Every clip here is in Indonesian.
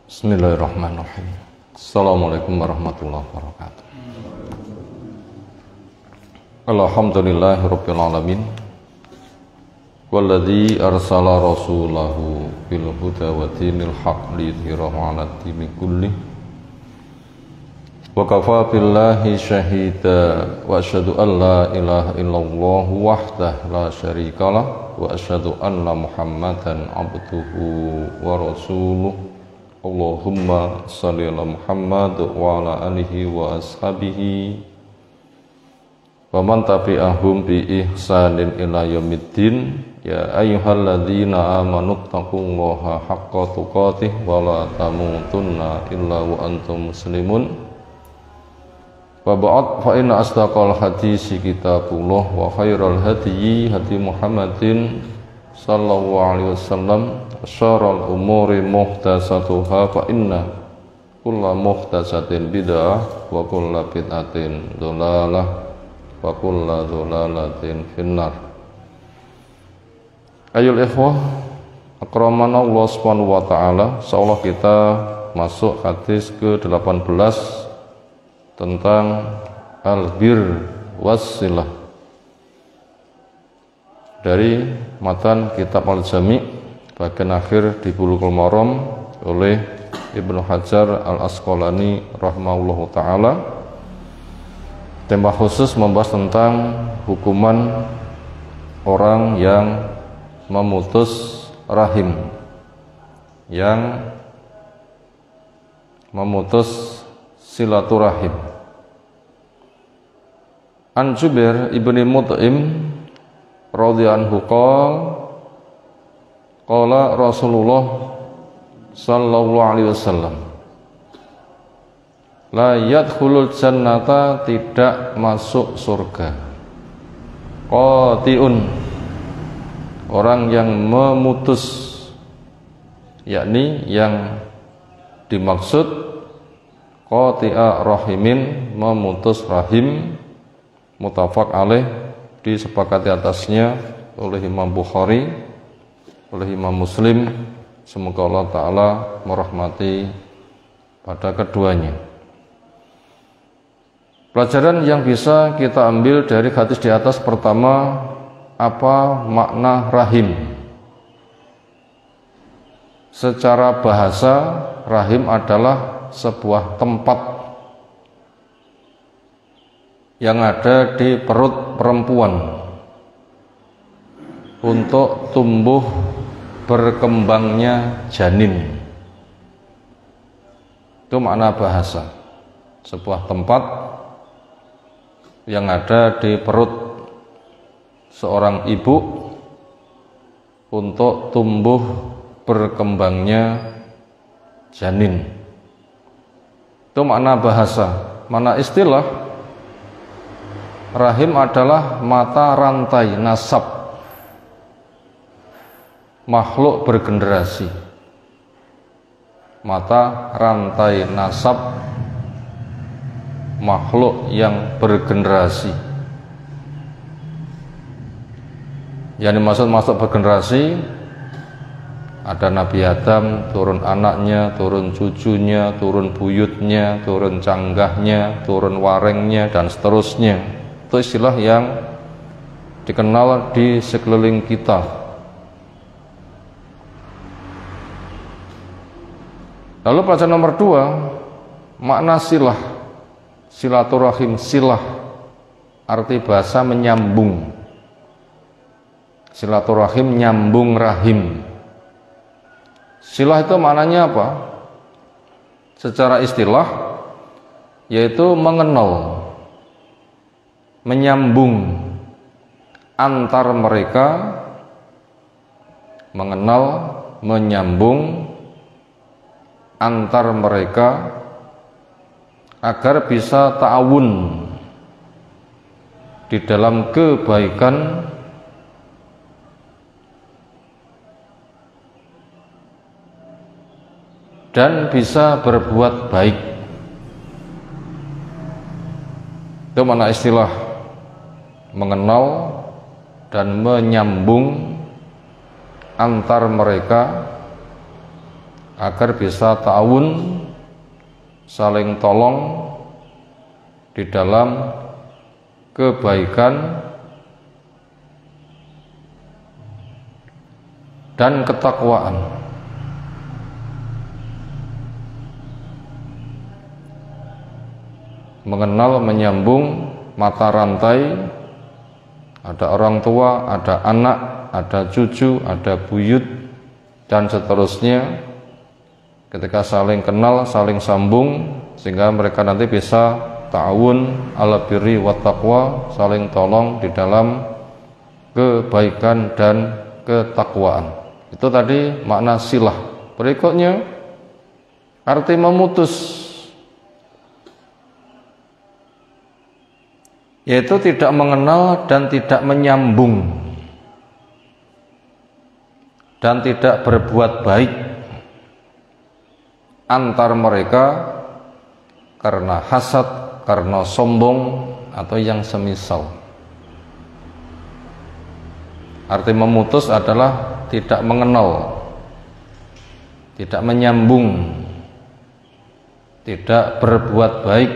Bismillahirrahmanirrahim. Assalamualaikum warahmatullahi wabarakatuh. Alhamdulillahirabbil alamin. Walladzi arsala rasulahu bil huda wa dinil haqq liyudhhirahu 'alad dini kullih. Wa kafaa billahi shahida wa asyhadu an la ilaha illallah wahdahu la syarikalah wa asyhadu anna Muhammadan abduhu wa rasuluh. Allahumma shalli ala Muhammad wa ala alihi wa ashabihi wa man tabi'ahum bi ihsanin ila yaumiddin. Ya ayyuhalladzina amanu taqullaha haqqa tuqatih wa la tamutunna illa wa antum muslimun. Wa ba'd, fa inna asdaqal hadisi kitabullah wa khairal hadyi hadi Muhammadin sallallahu alaihi wasallam. Syarrul umuri muhdatsatuha fa inna kulla muhdatsatin bid'ah wa kulla bid'atin dhalalah wa kulla dhalalatin finnar. Ayul ikhwah akramana Allah Subhanahu wa taala, insyaallah kita masuk hadis ke-18 tentang al-bir was-silah dari matan kitab Al-Jami' bagian akhir di Bulughul Maram oleh Ibnu Hajar Al-Asqalani rahimahullahu taala. Tema khusus membahas tentang hukuman orang yang memutus rahim, yang memutus silaturahim. An Jubair ibni Mut'im radhiyallahu anhu qala Rasulullah sallallahu alaihi wasallam, la yadkhulul jannata, tidak masuk surga, qati'un, orang yang memutus, yakni yang dimaksud qati'a rahimin, memutus rahim, muttafaq alaih, disepakati atasnya oleh Imam Bukhari, oleh Imam Muslim. Semoga Allah Ta'ala merahmati pada keduanya. Pelajaran yang bisa kita ambil dari hadis di atas, pertama, apa makna rahim? Secara bahasa, rahim adalah sebuah tempat yang ada di perut perempuan untuk tumbuh berkembangnya janin. Itu makna bahasa, sebuah tempat yang ada di perut seorang ibu untuk tumbuh berkembangnya janin. Itu makna bahasa. Makna istilah, rahim adalah mata rantai nasab makhluk bergenerasi, mata rantai nasab makhluk yang bergenerasi. Yang dimaksud masuk bergenerasi, ada Nabi Adam, turun anaknya, turun cucunya, turun buyutnya, turun canggahnya, turun warengnya, dan seterusnya. Itu istilah yang dikenal di sekeliling kita. Lalu pelajaran nomor 2, makna silah, silaturahim, silah, arti bahasa menyambung. Silaturahim nyambung rahim. Silah itu maknanya apa? Secara istilah, yaitu mengenal, menyambung antar mereka, mengenal, menyambung antar mereka agar bisa ta'awun di dalam kebaikan dan bisa berbuat baik. Itu makna istilah mengenal dan menyambung antar mereka agar bisa ta'awun, saling tolong di dalam kebaikan dan ketakwaan. Mengenal, menyambung mata rantai, ada orang tua, ada anak, ada cucu, ada buyut, dan seterusnya. Ketika saling kenal, saling sambung, sehingga mereka nanti bisa ta'awun ala birri wa taqwa, saling tolong di dalam kebaikan dan ketakwaan. Itu tadi makna silah. Berikutnya arti memutus, yaitu tidak mengenal dan tidak menyambung dan tidak berbuat baik antar mereka karena hasad, karena sombong, atau yang semisal. Arti memutus adalah tidak mengenal, tidak menyambung, tidak berbuat baik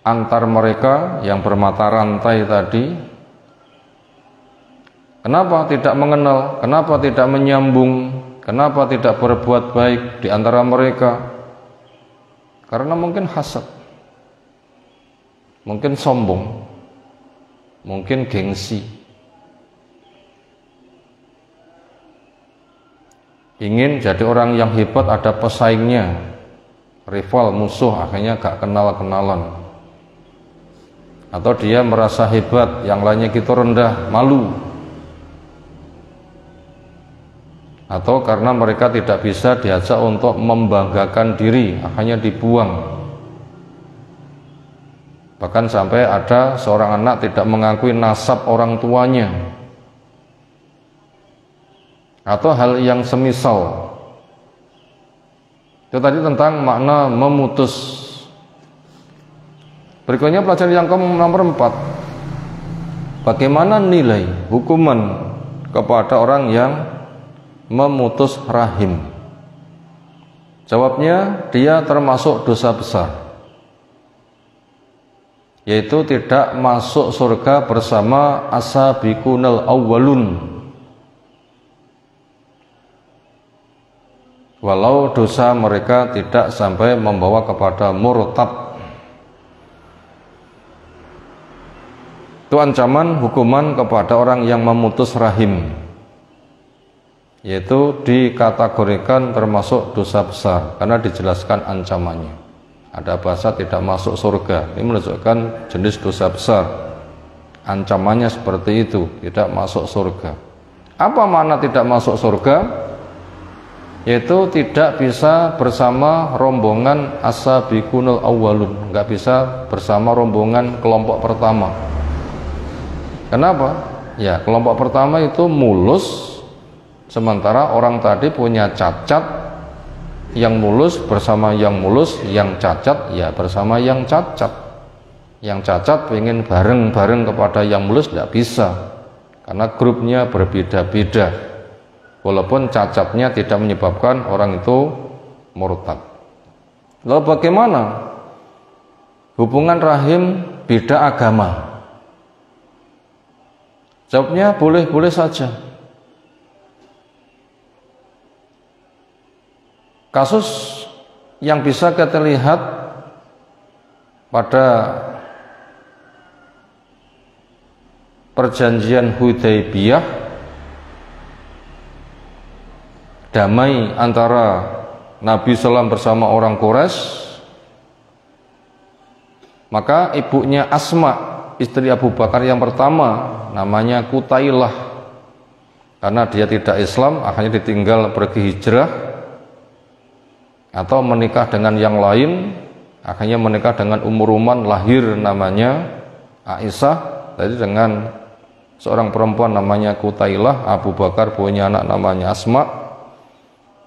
antar mereka yang bermata rantai tadi. Kenapa tidak mengenal? Kenapa tidak menyambung? Kenapa tidak berbuat baik di antara mereka? Karena mungkin hasad, mungkin sombong, mungkin gengsi, ingin jadi orang yang hebat, ada pesaingnya, rival, musuh, akhirnya gak kenal-kenalan. Atau dia merasa hebat, yang lainnya gitu rendah, malu. Atau karena mereka tidak bisa diajak untuk membanggakan diri, akhirnya dibuang. Bahkan sampai ada seorang anak tidak mengakui nasab orang tuanya, atau hal yang semisal. Itu tadi tentang makna memutus. Berikutnya pelajaran yang nomor 4. Bagaimana nilai hukuman kepada orang yang memutus rahim? Jawabnya, dia termasuk dosa besar, yaitu tidak masuk surga bersama as-sabiqunal awwalun, walau dosa mereka tidak sampai membawa kepada murtad. Itu ancaman hukuman kepada orang yang memutus rahim, yaitu dikategorikan termasuk dosa besar karena dijelaskan ancamannya. Ada bahasa tidak masuk surga, ini menunjukkan jenis dosa besar. Ancamannya seperti itu, tidak masuk surga. Apa makna tidak masuk surga? Yaitu tidak bisa bersama rombongan as-sabiqunul awwalun, nggak bisa bersama rombongan kelompok pertama. Kenapa? Ya, kelompok pertama itu mulus, sementara orang tadi punya cacat. Yang mulus bersama yang mulus, yang cacat ya bersama yang cacat. Yang cacat pengen bareng-bareng kepada yang mulus, tidak bisa, karena grupnya berbeda-beda. Walaupun cacatnya tidak menyebabkan orang itu murtad. Lalu bagaimana hubungan rahim beda agama? Jawabnya boleh-boleh saja. Kasus yang bisa kita lihat pada perjanjian Hudaybiyah, damai antara Nabi SAW bersama orang Quraisy, maka ibunya Asma, istri Abu Bakar yang pertama, namanya Qutailah, karena dia tidak Islam akhirnya ditinggal pergi hijrah atau menikah dengan yang lain, akhirnya menikah dengan Ruman, lahir namanya Aisyah. Jadi dengan seorang perempuan namanya Qutailah, Abu Bakar punya anak namanya Asma.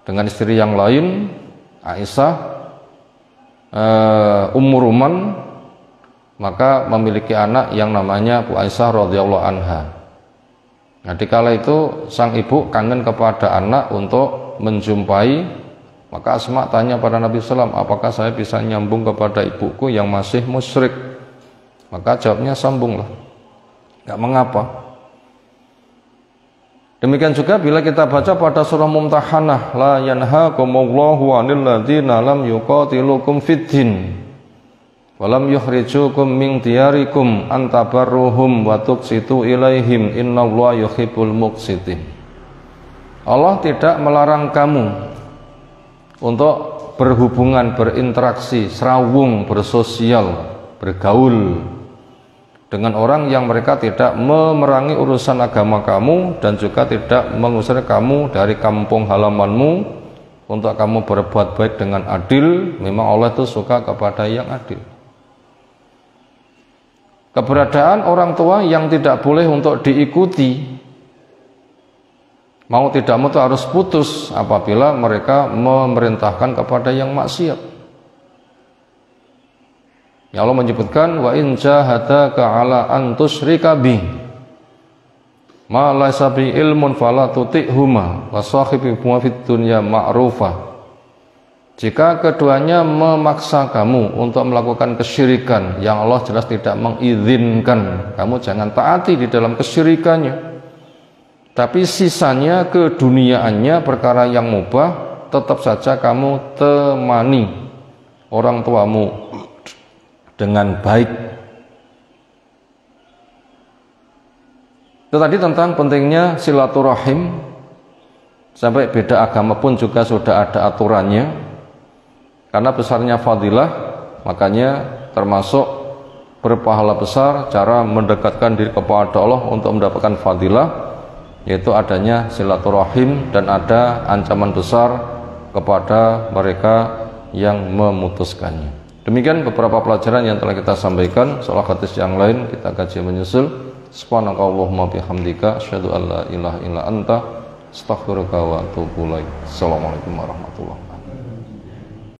Dengan istri yang lain Aisyah, Ruman, maka memiliki anak yang namanya Bu Aisyah radhiyallahu anha. Nah, dikala itu sang ibu kangen kepada anak untuk menjumpai, maka Asma tanya pada Nabi SAW, apakah saya bisa nyambung kepada ibuku yang masih musyrik? Maka jawabnya, sambunglah, nggak mengapa. Demikian juga bila kita baca pada surah Mumtahanah, la yanhaakumullahu 'anil ladzina lam yuqatilukum fid-din wa lam yukhrijukum min diyarikum an tabarruhum wa tuqsitu ilaihim innallaha yuhibbul muqsitin. Allah tidak melarang kamu untuk berhubungan, berinteraksi, serawung, bersosial, bergaul dengan orang yang mereka tidak memerangi urusan agama kamu dan juga tidak mengusir kamu dari kampung halamanmu, untuk kamu berbuat baik dengan adil. Memang Allah itu suka kepada yang adil. Keberadaan orang tua yang tidak boleh untuk diikuti, mau tidak mau itu harus putus apabila mereka memerintahkan kepada yang maksiat. Ya Allah menyebutkan, wa in jahadaka ala an tusyrika bi ma laysa bi ilmun fala tuti'huma wa sahibhuma fid dunya ma'rufa. Jika keduanya memaksa kamu untuk melakukan kesyirikan yang Allah jelas tidak mengizinkan, kamu jangan taati di dalam kesyirikannya. Tapi sisanya keduniaannya, perkara yang mubah, tetap saja kamu temani orang tuamu dengan baik. Itu tadi tentang pentingnya silaturahim. Sampai beda agama pun juga sudah ada aturannya. Karena besarnya fadilah, makanya termasuk berpahala besar cara mendekatkan diri kepada Allah untuk mendapatkan fadilah, yaitu adanya silaturahim, dan ada ancaman besar kepada mereka yang memutuskannya. Demikian beberapa pelajaran yang telah kita sampaikan. Soal hadis yang lain kita kaji menyusul. Subhanakallahumma bihamdika asyhadu an la ilaha illa anta astaghfiruka wa atubu ilaik. Assalamualaikum warahmatullahi wabarakatuh.